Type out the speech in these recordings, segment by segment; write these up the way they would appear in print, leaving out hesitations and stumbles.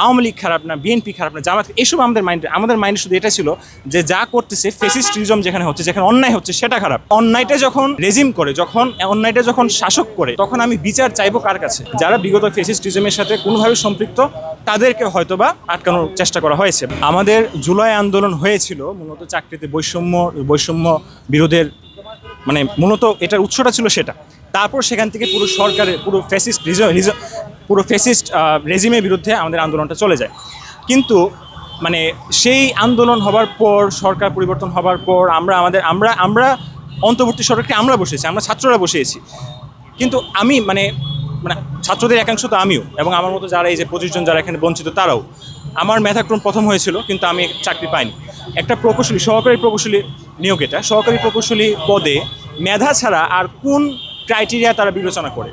আওয়ামী লীগ খারাপ না, বিএনপি খারাপ না, জামাত, এইসব আমাদের মাইন্ডে শুধু এটা ছিল যে যা করতেছে ফ্যাসিস্টিজম যেখানে হচ্ছে, যেখানে অন্যায় হচ্ছে সেটা খারাপ। অন্যায়টা যখন রেজিম করে, অন্যায়টা যখন শাসক করে, তখন আমি বিচার চাইবো কার কাছে? যারা বিগত ফ্যাসিস্টিজমের সাথে কোনোভাবে সম্পৃক্ত তাদেরকে হয়তোবা আটকানোর চেষ্টা করা হয়েছে। আমাদের জুলাই আন্দোলন হয়েছিল মূলত চাকরিতে বৈষম্য বিরোধের, মানে মূলত এটার উৎসটা ছিল সেটা। তারপর সেখান থেকে পুরো ফ্যাসিস্ট রেজিমের বিরুদ্ধে আমাদের আন্দোলনটা চলে যায়। কিন্তু মানে সেই আন্দোলন হবার পর, সরকার পরিবর্তন হবার পর আমরা অন্তর্বর্তী সরকারকে আমরা বসেছি, আমরা ছাত্ররা বসিয়েছি। কিন্তু আমি মানে ছাত্রদের একাংশ তো আমিও, এবং আমার মতো যারা এই যে 25 জন যারা এখানে বঞ্চিত তারাও। আমার মেধাক্রম প্রথম হয়েছিল, কিন্তু আমি চাকরি পাইনি। একটা সহকারী প্রকৌশলী নিয়োগ, এটা সহকারী প্রকৌশলী পদে মেধা ছাড়া আর কোন ক্রাইটেরিয়া তারা বিবেচনা করে,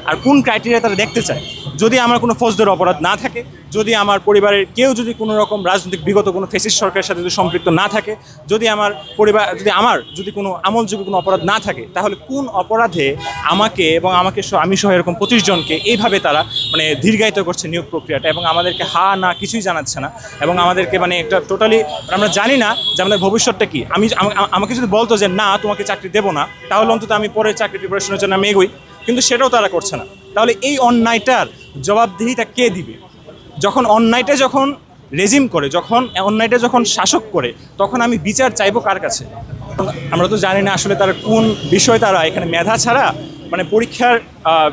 আর কোন ক্রাইটেরিয়া তারা দেখতে চায়? যদি আমার কোনো ফৌজদারি অপরাধ না থাকে, যদি আমার পরিবারের কেউ যদি কোনো রকম রাজনৈতিক বিগত কোনো ফ্যাসিস্ট সরকারের সাথে যদি সম্পৃক্ত না থাকে, যদি আমার পরিবার যদি কোনো আমলযোগ্য কোনো অপরাধ না থাকে, তাহলে কোন অপরাধে আমাকে এবং আমি সহ এরকম 25 জনকে এইভাবে তারা মানে দীর্ঘায়িত করছে নিয়োগ প্রক্রিয়াটা, এবং আমাদেরকে না কিছুই জানাচ্ছে না, এবং আমাদেরকে মানে একটা টোটালি আমরা জানি না যে আমাদের ভবিষ্যৎটা কী। আমাকে যদি বলতো যে না তোমাকে চাকরি দেবো না, তাহলে অন্তত আমি পরের চাকরি প্রিপারেশনের জন্য আমি এগোই, কিন্তু সেটাও তারা করছে না। তাহলে এই অন্যায়টার জবাবদিহিতা কে দিবে? অন্যায়টা যখন রেজিম করে, অন্যায়টা যখন শাসক করে, তখন আমি বিচার চাইবো কার কাছে? আমরা তো জানি না আসলে তারা কোন বিষয়, তারা এখানে মেধা ছাড়া মানে পরীক্ষার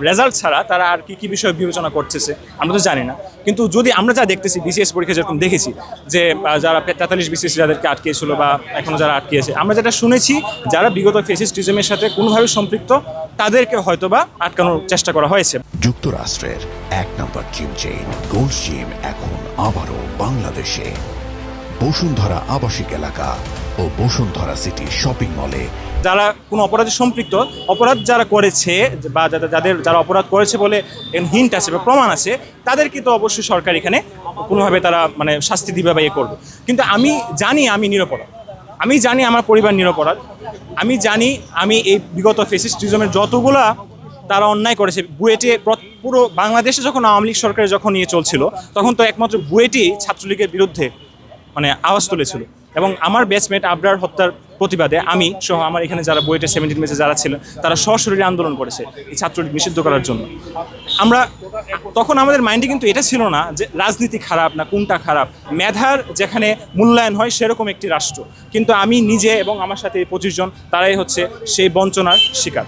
রেজাল্ট ছাড়া তারা আর কি বিষয় বিবেচনা করতেছে আমরা তো জানি না। কিন্তু যদি আমরা যা দেখতেছি বিসিএস পরীক্ষা যেরকম দেখেছি যে যারা 43 বিসিএস যাদেরকে আটকিয়েছিল বা এখনও যারা আটকিয়েছে, আমরা যেটা শুনেছি যারা বিগত ফ্যাসিস্টিজমের সাথে কোনোভাবে সম্পৃক্ত তাদেরকে হয়তোবা আটকানোর চেষ্টা করা হয়েছে। যুক্তরাষ্ট্রের 1 নম্বর জিম চেইন গোল্ডস জিম এখন আবারও বাংলাদেশে বসুন্ধরা আবাসিক এলাকা ও বসুন্ধরা সিটি শপিং মলে। যারা কোনো অপরাধে সম্পৃক্ত, অপরাধ যারা করেছে বা যারা অপরাধ করেছে বলে হিন্ট আছে বা প্রমাণ আছে, তাদেরকে তো অবশ্যই সরকার এখানে কোনোভাবে তারা মানে শাস্তি দিবে বা করবে। কিন্তু আমি জানি আমি নিরপরাধ, আমি জানি আমার পরিবার নিরপরাধ, আমি জানি আমি এই বিগত ফ্যাসিস্টিজমের যতগুলা তারা অন্যায় করেছে। বুয়েটে পুরো বাংলাদেশে যখন আওয়ামী লীগ সরকার যখন নিয়ে চলছিল, তখন তো একমাত্র বুয়েটেই ছাত্রলীগের বিরুদ্ধে মানে আওয়াজ তুলেছিল, এবং আমার ব্যাচমেট আবরার হত্যার প্রতিবাদে আমি সহ আমার এখানে যারা বুয়েটের 17 ব্যাচে যারা ছিলেন তারা সশরীরে আন্দোলন করেছে এই ছাত্রলীগ নিষিদ্ধ করার জন্য। তখন আমাদের মাইন্ডে কিন্তু এটা ছিল না যে রাজনীতি খারাপ না কোনটা খারাপ, মেধার যেখানে মূল্যায়ন হয় সেরকম একটি রাষ্ট্র। কিন্তু আমি নিজে এবং আমার সাথে এই 25 জন তারাই হচ্ছে সেই বঞ্চনার শিকার।